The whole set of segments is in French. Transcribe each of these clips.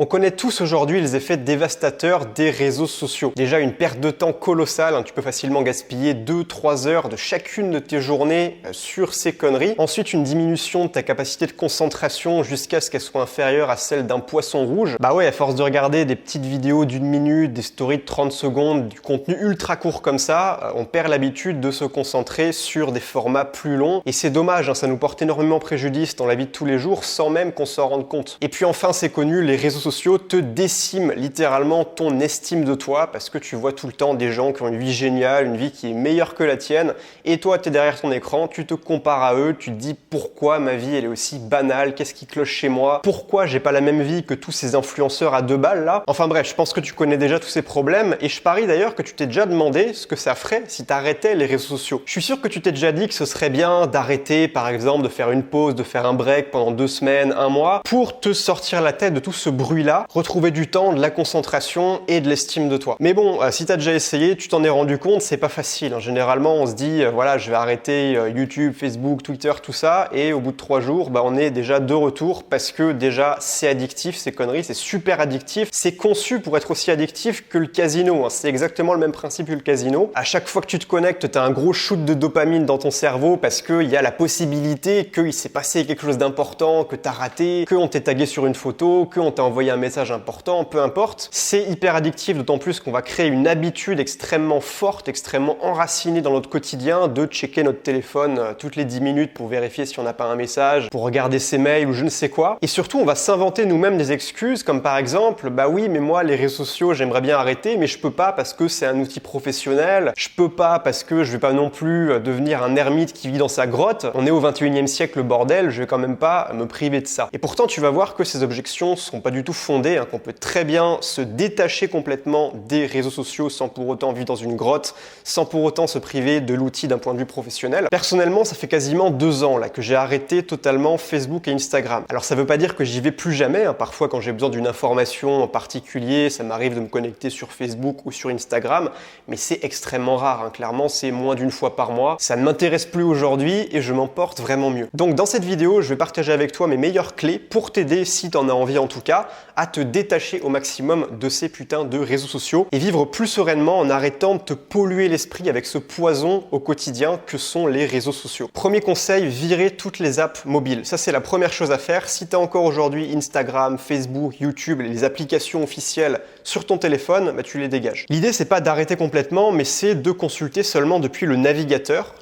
On connaît tous aujourd'hui les effets dévastateurs des réseaux sociaux. Déjà une perte de temps colossale, tu peux facilement gaspiller 2-3 heures de chacune de tes journées sur ces conneries. Ensuite une diminution de ta capacité de concentration jusqu'à ce qu'elle soit inférieure à celle d'un poisson rouge. Bah ouais, à force de regarder des petites vidéos d'1 minute, des stories de 30 secondes, du contenu ultra court comme ça, on perd l'habitude de se concentrer sur des formats plus longs. Et c'est dommage, ça nous porte énormément préjudice dans la vie de tous les jours sans même qu'on s'en rende compte. Et puis enfin, c'est connu, les réseaux sociaux te déciment littéralement ton estime de toi parce que tu vois tout le temps des gens qui ont une vie géniale, une vie qui est meilleure que la tienne et toi tu es derrière ton écran, tu te compares à eux, tu te dis pourquoi ma vie elle est aussi banale, qu'est-ce qui cloche chez moi, pourquoi j'ai pas la même vie que tous ces influenceurs à 2 balles là. Enfin bref, je pense que tu connais déjà tous ces problèmes et je parie d'ailleurs que tu t'es déjà demandé ce que ça ferait si tu arrêtais les réseaux sociaux. Je suis sûr que tu t'es déjà dit que ce serait bien d'arrêter par exemple de faire une pause, de faire un break pendant 2 semaines, 1 mois pour te sortir la tête de tout ce bruit là, retrouver du temps, de la concentration et de l'estime de toi. Mais bon, si tu as déjà essayé, tu t'en es rendu compte, c'est pas facile. Généralement, on se dit, voilà, je vais arrêter YouTube, Facebook, Twitter, tout ça, et au bout de 3 jours, on est déjà de retour parce que déjà, c'est addictif, ces conneries, c'est super addictif. C'est conçu pour être aussi addictif que le casino. C'est exactement le même principe que le casino. À chaque fois que tu te connectes, tu as un gros shoot de dopamine dans ton cerveau parce qu'il y a la possibilité qu'il s'est passé quelque chose d'important, que tu as raté, qu'on t'est tagué sur une photo, qu'on t'a envoyé un message important, peu importe. C'est hyper addictif, d'autant plus qu'on va créer une habitude extrêmement forte, extrêmement enracinée dans notre quotidien de checker notre téléphone toutes les 10 minutes pour vérifier si on n'a pas un message, pour regarder ses mails ou je ne sais quoi. Et surtout, on va s'inventer nous-mêmes des excuses comme par exemple, bah oui, mais moi, les réseaux sociaux, j'aimerais bien arrêter, mais je peux pas parce que c'est un outil professionnel, je peux pas parce que je vais pas non plus devenir un ermite qui vit dans sa grotte. On est au 21e siècle, bordel, je vais quand même pas me priver de ça. Et pourtant, tu vas voir que ces objections sont pas du tout fondées, qu'on peut très bien se détacher complètement des réseaux sociaux sans pour autant vivre dans une grotte, sans pour autant se priver de l'outil d'un point de vue professionnel. Personnellement, ça fait quasiment 2 ans là que j'ai arrêté totalement Facebook et Instagram. Alors ça veut pas dire que j'y vais plus jamais, parfois quand j'ai besoin d'une information en particulier, ça m'arrive de me connecter sur Facebook ou sur Instagram, mais c'est extrêmement rare, clairement c'est moins d'1 fois par mois. Ça ne m'intéresse plus aujourd'hui et je m'en porte vraiment mieux. Donc dans cette vidéo, je vais partager avec toi mes meilleures clés pour t'aider, si tu en as envie en tout cas, à te détacher au maximum de ces putains de réseaux sociaux et vivre plus sereinement en arrêtant de te polluer l'esprit avec ce poison au quotidien que sont les réseaux sociaux. Premier conseil, virer toutes les apps mobiles. Ça, c'est la première chose à faire. Si tu as encore aujourd'hui Instagram, Facebook, YouTube, les applications officielles sur ton téléphone, tu les dégages. L'idée, c'est pas d'arrêter complètement, mais c'est de consulter seulement depuis le navigateur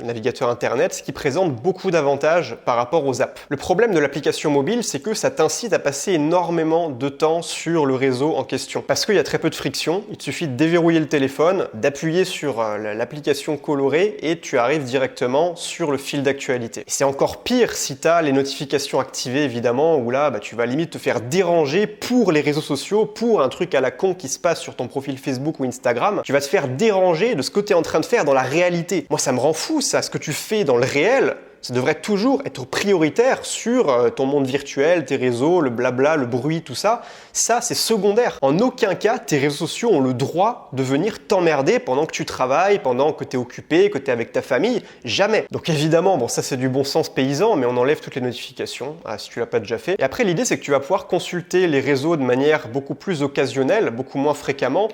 internet, ce qui présente beaucoup d'avantages par rapport aux apps. Le problème de l'application mobile, c'est que ça t'incite à passer énormément de temps sur le réseau en question. Parce qu'il y a très peu de friction, il te suffit de déverrouiller le téléphone, d'appuyer sur l'application colorée et tu arrives directement sur le fil d'actualité. C'est encore pire si tu as les notifications activées évidemment, où là tu vas limite te faire déranger pour les réseaux sociaux, pour un truc à la con qui se passe sur ton profil Facebook ou Instagram. Tu vas te faire déranger de ce que tu es en train de faire dans la réalité. Moi ça me rend fou ça, ce que tu fais dans le réel, ça devrait toujours être prioritaire sur ton monde virtuel, tes réseaux, le blabla, le bruit, tout ça. Ça, c'est secondaire. En aucun cas, tes réseaux sociaux ont le droit de venir t'emmerder pendant que tu travailles, pendant que tu es occupé, que tu es avec ta famille. Jamais. Donc évidemment, ça c'est du bon sens paysan, mais on enlève toutes les notifications, si tu l'as pas déjà fait. Et après, l'idée, c'est que tu vas pouvoir consulter les réseaux de manière beaucoup plus occasionnelle, beaucoup moins fréquemment,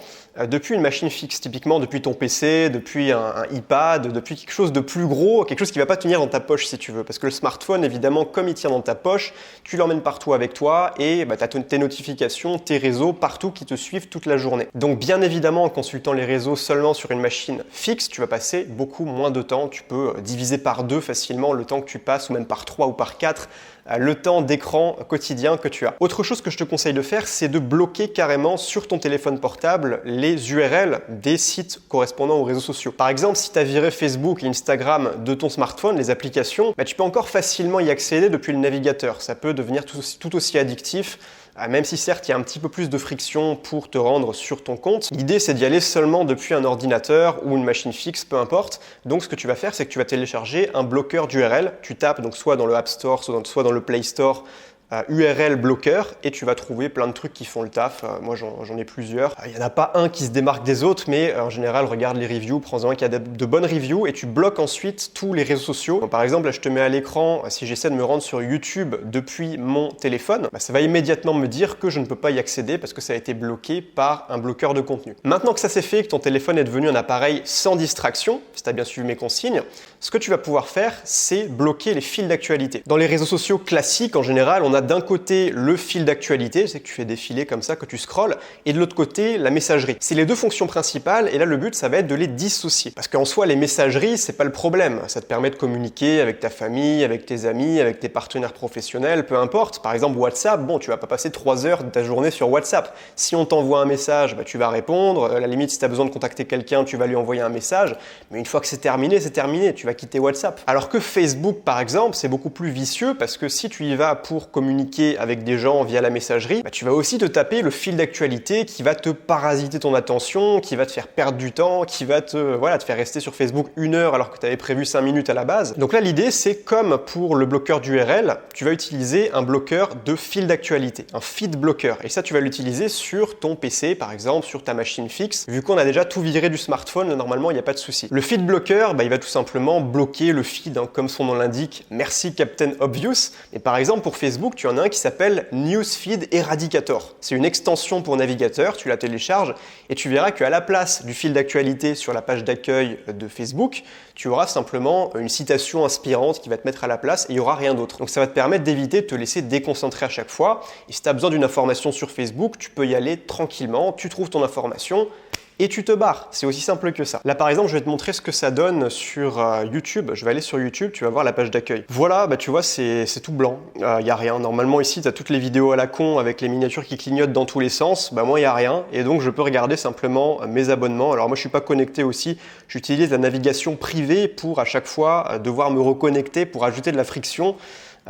depuis une machine fixe, typiquement depuis ton PC, depuis un iPad, depuis quelque chose de plus gros, quelque chose qui va pas tenir dans ta poche si tu veux, parce que le smartphone évidemment comme il tient dans ta poche, tu l'emmènes partout avec toi et tu as tes notifications, tes réseaux partout qui te suivent toute la journée. Donc bien évidemment en consultant les réseaux seulement sur une machine fixe, tu vas passer beaucoup moins de temps, tu peux diviser par 2 facilement le temps que tu passes ou même par 3 ou par 4 le temps d'écran quotidien que tu as. Autre chose que je te conseille de faire, c'est de bloquer carrément sur ton téléphone portable les URL des sites correspondant aux réseaux sociaux. Par exemple, si tu as viré Facebook et Instagram de ton smartphone, les applications, tu peux encore facilement y accéder depuis le navigateur. Ça peut devenir tout aussi addictif, même si certes il y a un petit peu plus de friction pour te rendre sur ton compte. L'idée c'est d'y aller seulement depuis un ordinateur ou une machine fixe, peu importe. Donc ce que tu vas faire, c'est que tu vas télécharger un bloqueur d'URL. Tu tapes donc soit dans le App Store, soit dans le Play Store URL bloqueur et tu vas trouver plein de trucs qui font le taf. Moi j'en ai plusieurs. Il n'y en a pas un qui se démarque des autres, mais en général regarde les reviews, prends-en un qui a de bonnes reviews et tu bloques ensuite tous les réseaux sociaux. Donc, par exemple, là je te mets à l'écran, si j'essaie de me rendre sur YouTube depuis mon téléphone, ça va immédiatement me dire que je ne peux pas y accéder parce que ça a été bloqué par un bloqueur de contenu. Maintenant que ça c'est fait, que ton téléphone est devenu un appareil sans distraction, si tu as bien suivi mes consignes, ce que tu vas pouvoir faire, c'est bloquer les fils d'actualité. Dans les réseaux sociaux classiques, en général, on a d'un côté le fil d'actualité, c'est que tu fais défiler comme ça, que tu scrolles, et de l'autre côté, la messagerie. C'est les deux fonctions principales, et là, le but, ça va être de les dissocier. Parce qu'en soi, les messageries, c'est pas le problème. Ça te permet de communiquer avec ta famille, avec tes amis, avec tes partenaires professionnels, peu importe. Par exemple, WhatsApp, bon, tu vas pas passer 3 heures de ta journée sur WhatsApp. Si on t'envoie un message, tu vas répondre. À la limite, si tu as besoin de contacter quelqu'un, tu vas lui envoyer un message. Mais une fois que c'est terminé, tu vas quitter WhatsApp. Alors que Facebook, par exemple, c'est beaucoup plus vicieux parce que si tu y vas pour communiquer avec des gens via la messagerie, tu vas aussi te taper le fil d'actualité qui va te parasiter ton attention, qui va te faire perdre du temps, qui va te faire rester sur Facebook 1 heure alors que tu avais prévu 5 minutes à la base. Donc là, l'idée, c'est comme pour le bloqueur d'URL, tu vas utiliser un bloqueur de fil d'actualité, un feed blocker. Et ça, tu vas l'utiliser sur ton PC, par exemple, sur ta machine fixe. Vu qu'on a déjà tout viré du smartphone, normalement, il n'y a pas de souci. Le feed blocker, il va tout simplement bloquer le feed, comme son nom l'indique. Merci Captain Obvious. Et par exemple, pour Facebook, tu en as un qui s'appelle Newsfeed Eradicator. C'est une extension pour navigateur, tu la télécharges et tu verras qu'à la place du fil d'actualité sur la page d'accueil de Facebook, tu auras simplement une citation inspirante qui va te mettre à la place et il n'y aura rien d'autre. Donc ça va te permettre d'éviter de te laisser déconcentrer à chaque fois. Et si tu as besoin d'une information sur Facebook, tu peux y aller tranquillement, tu trouves ton information et tu te barres. C'est aussi simple que ça. Là par exemple, je vais te montrer ce que ça donne sur YouTube. Je vais aller sur YouTube, tu vas voir la page d'accueil. Voilà, tu vois, c'est tout blanc. Il n'y a rien. Normalement ici, tu as toutes les vidéos à la con avec les miniatures qui clignotent dans tous les sens. Moi, il n'y a rien. Et donc, je peux regarder simplement mes abonnements. Alors moi, je suis pas connecté aussi. J'utilise la navigation privée pour à chaque fois devoir me reconnecter pour ajouter de la friction.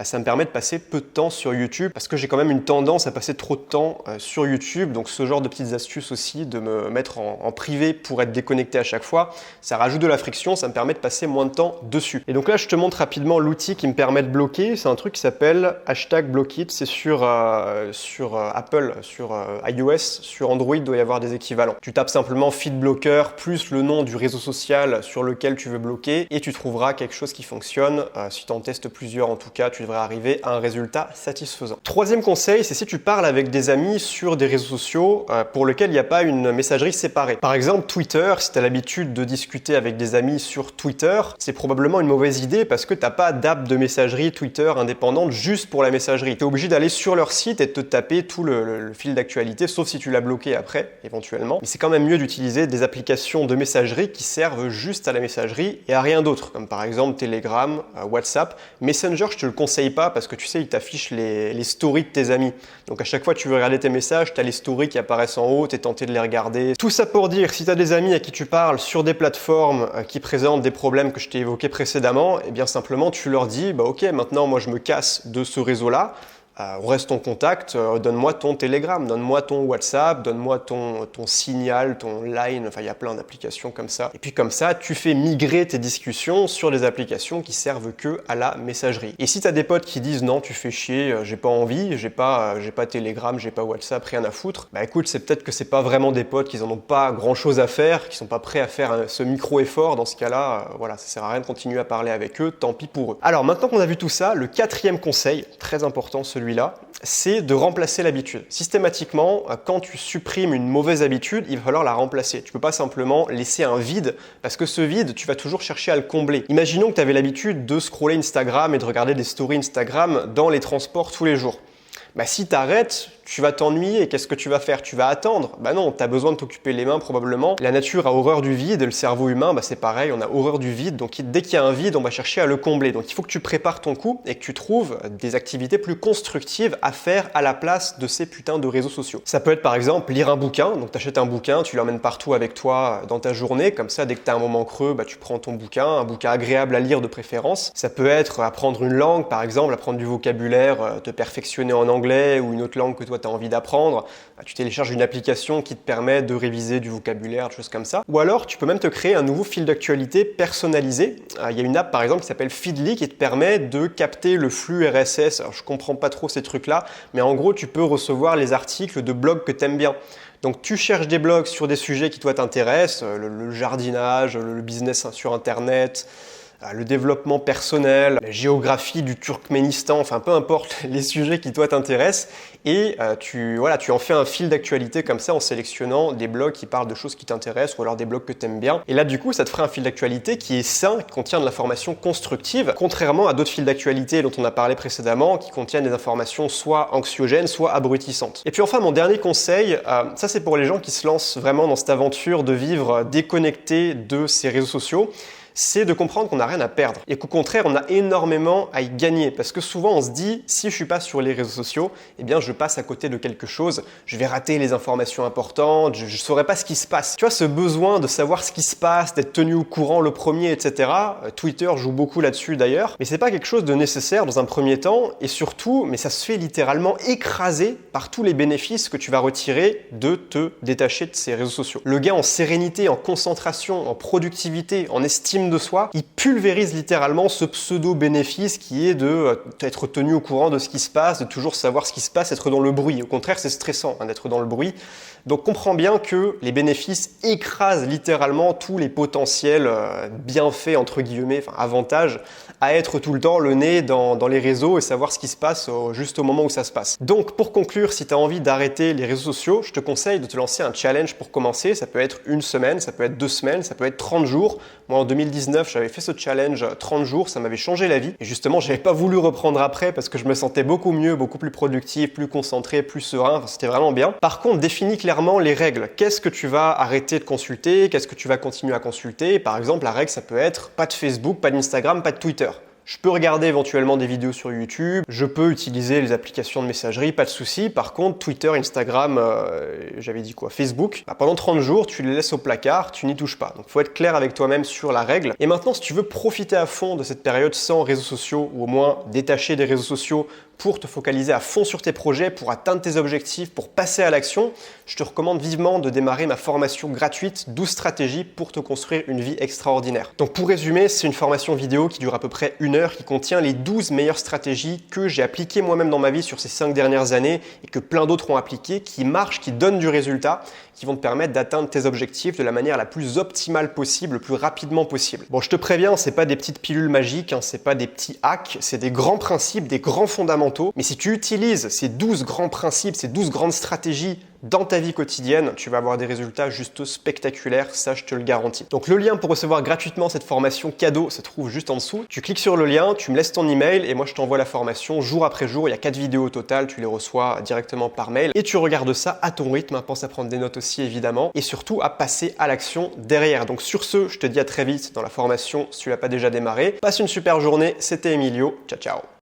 Ça me permet de passer peu de temps sur YouTube parce que j'ai quand même une tendance à passer trop de temps sur YouTube. Donc ce genre de petites astuces aussi, de me mettre en privé pour être déconnecté à chaque fois, ça rajoute de la friction, ça me permet de passer moins de temps dessus. Et donc là, je te montre rapidement l'outil qui me permet de bloquer. C'est un truc qui s'appelle #blockit. C'est sur Apple, sur iOS, sur Android, il doit y avoir des équivalents. Tu tapes simplement feed blocker plus le nom du réseau social sur lequel tu veux bloquer et tu trouveras quelque chose qui fonctionne. Si tu en testes plusieurs en tout cas, tu devrais arriver à un résultat satisfaisant. Troisième conseil, c'est si tu parles avec des amis sur des réseaux sociaux pour lesquels il n'y a pas une messagerie séparée. Par exemple, Twitter, si tu as l'habitude de discuter avec des amis sur Twitter, c'est probablement une mauvaise idée parce que tu n'as pas d'app de messagerie Twitter indépendante juste pour la messagerie. Tu es obligé d'aller sur leur site et de te taper tout le fil d'actualité, sauf si tu l'as bloqué après, éventuellement. Mais c'est quand même mieux d'utiliser des applications de messagerie qui servent juste à la messagerie et à rien d'autre, comme par exemple Telegram, WhatsApp. Messenger, je te le conseille pas parce que tu sais, il t'affiche les stories de tes amis. Donc à chaque fois que tu veux regarder tes messages, tu as les stories qui apparaissent en haut, tu es tenté de les regarder. Tout ça pour dire, si tu as des amis à qui tu parles sur des plateformes qui présentent des problèmes que je t'ai évoqués précédemment, et bien simplement tu leur dis, ok, maintenant moi je me casse de ce réseau-là, on reste en contact, donne-moi ton Telegram, donne-moi ton WhatsApp, donne-moi ton Signal, ton Line, il y a plein d'applications comme ça. Et puis comme ça, tu fais migrer tes discussions sur des applications qui servent que à la messagerie. Et si tu as des potes qui disent non, tu fais chier, j'ai pas envie, j'ai pas Telegram, j'ai pas WhatsApp, rien à foutre, écoute, c'est peut-être que c'est pas vraiment des potes, qu'ils en ont pas grand-chose à faire, qu'ils sont pas prêts à faire ce micro-effort. Dans ce cas-là, ça sert à rien de continuer à parler avec eux, tant pis pour eux. Alors maintenant qu'on a vu tout ça, le 4e conseil, très important celui-là, c'est de remplacer l'habitude. Systématiquement, quand tu supprimes une mauvaise habitude, il va falloir la remplacer. Tu peux pas simplement laisser un vide parce que ce vide, tu vas toujours chercher à le combler. Imaginons que tu avais l'habitude de scroller Instagram et de regarder des stories Instagram dans les transports tous les jours. Si tu arrêtes, tu vas t'ennuyer. Qu'est-ce que tu vas faire? Tu vas attendre? Non, tu as besoin de t'occuper les mains probablement. La nature a horreur du vide et le cerveau humain, c'est pareil, on a horreur du vide. Donc dès qu'il y a un vide, on va chercher à le combler. Donc il faut que tu prépares ton coup et que tu trouves des activités plus constructives à faire à la place de ces putains de réseaux sociaux. Ça peut être par exemple lire un bouquin. Donc tu achètes un bouquin, tu l'emmènes partout avec toi dans ta journée. Comme ça, dès que tu as un moment creux, tu prends ton bouquin, un bouquin agréable à lire de préférence. Ça peut être apprendre une langue, par exemple, apprendre du vocabulaire, te perfectionner en anglais ou une autre langue que toi toi tu as envie d'apprendre, tu télécharges une application qui te permet de réviser du vocabulaire, des choses comme ça. Ou alors tu peux même te créer un nouveau fil d'actualité personnalisé. Il y a une app par exemple qui s'appelle Feedly qui te permet de capter le flux RSS. Alors je comprends pas trop ces trucs-là, mais en gros tu peux recevoir les articles de blogs que tu aimes bien. Donc tu cherches des blogs sur des sujets qui toi t'intéressent, le jardinage, le business sur internet, le développement personnel, la géographie du Turkménistan, enfin peu importe les sujets qui toi t'intéressent, et tu en fais un fil d'actualité comme ça en sélectionnant des blogs qui parlent de choses qui t'intéressent ou alors des blogs que tu aimes bien. Et là du coup ça te ferait un fil d'actualité qui est sain, qui contient de l'information constructive, contrairement à d'autres fils d'actualité dont on a parlé précédemment, qui contiennent des informations soit anxiogènes, soit abrutissantes. Et puis enfin mon dernier conseil, ça c'est pour les gens qui se lancent vraiment dans cette aventure de vivre déconnecté de ces réseaux sociaux, c'est de comprendre qu'on n'a rien à perdre et qu'au contraire, on a énormément à y gagner. Parce que souvent, on se dit, si je suis pas sur les réseaux sociaux, eh bien, je passe à côté de quelque chose, je vais rater les informations importantes, je saurai pas ce qui se passe. Tu vois, ce besoin de savoir ce qui se passe, d'être tenu au courant le premier, etc. Twitter joue beaucoup là-dessus d'ailleurs, mais c'est pas quelque chose de nécessaire dans un premier temps et surtout, mais ça se fait littéralement écraser par tous les bénéfices que tu vas retirer de te détacher de ces réseaux sociaux. Le gain en sérénité, en concentration, en productivité, en estime de soi, il pulvérise littéralement ce pseudo-bénéfice qui est d'être tenu au courant de ce qui se passe, de toujours savoir ce qui se passe, être dans le bruit. Au contraire, c'est stressant d'être dans le bruit. Donc comprends bien que les bénéfices écrasent littéralement tous les potentiels bienfaits, entre guillemets, enfin avantages, à être tout le temps le nez dans les réseaux et savoir ce qui se passe juste au moment où ça se passe. Donc pour conclure, si tu as envie d'arrêter les réseaux sociaux, je te conseille de te lancer un challenge pour commencer. Ça peut être une semaine, ça peut être 2 semaines, ça peut être 30 jours. Moi en 2019, j'avais fait ce challenge 30 jours, ça m'avait changé la vie. Et justement, j'avais pas voulu reprendre après parce que je me sentais beaucoup mieux, beaucoup plus productif, plus concentré, plus serein. Enfin, c'était vraiment bien. Par contre, définis clairement les règles. Qu'est-ce que tu vas arrêter de consulter? Qu'est-ce que tu vas continuer à consulter? Par exemple, la règle, ça peut être pas de Facebook, pas d'Instagram, pas de Twitter. Je peux regarder éventuellement des vidéos sur YouTube, je peux utiliser les applications de messagerie, pas de souci. Par contre, Twitter, Instagram, j'avais dit quoi, Facebook, pendant 30 jours, tu les laisses au placard, tu n'y touches pas. Donc, il faut être clair avec toi-même sur la règle. Et maintenant, si tu veux profiter à fond de cette période sans réseaux sociaux, ou au moins détaché des réseaux sociaux pour te focaliser à fond sur tes projets, pour atteindre tes objectifs, pour passer à l'action, je te recommande vivement de démarrer ma formation gratuite 12 stratégies pour te construire une vie extraordinaire. Donc pour résumer, c'est une formation vidéo qui dure à peu près 1 heure, qui contient les 12 meilleures stratégies que j'ai appliquées moi-même dans ma vie sur ces 5 dernières années et que plein d'autres ont appliquées, qui marchent, qui donnent du résultat, qui vont te permettre d'atteindre tes objectifs de la manière la plus optimale possible, le plus rapidement possible. Bon, je te préviens, c'est pas des petites pilules magiques, c'est pas des petits hacks, c'est des grands principes, des grands fondamentaux. Mais si tu utilises ces 12 grands principes, ces 12 grandes stratégies dans ta vie quotidienne, tu vas avoir des résultats juste spectaculaires, ça je te le garantis. Donc le lien pour recevoir gratuitement cette formation cadeau se trouve juste en dessous. Tu cliques sur le lien, tu me laisses ton email et moi je t'envoie la formation jour après jour. Il y a 4 vidéos au total, tu les reçois directement par mail et tu regardes ça à ton rythme. Pense à prendre des notes aussi évidemment et surtout à passer à l'action derrière. Donc sur ce, je te dis à très vite dans la formation si tu l'as pas déjà démarré. Passe une super journée, c'était Emilio, ciao ciao.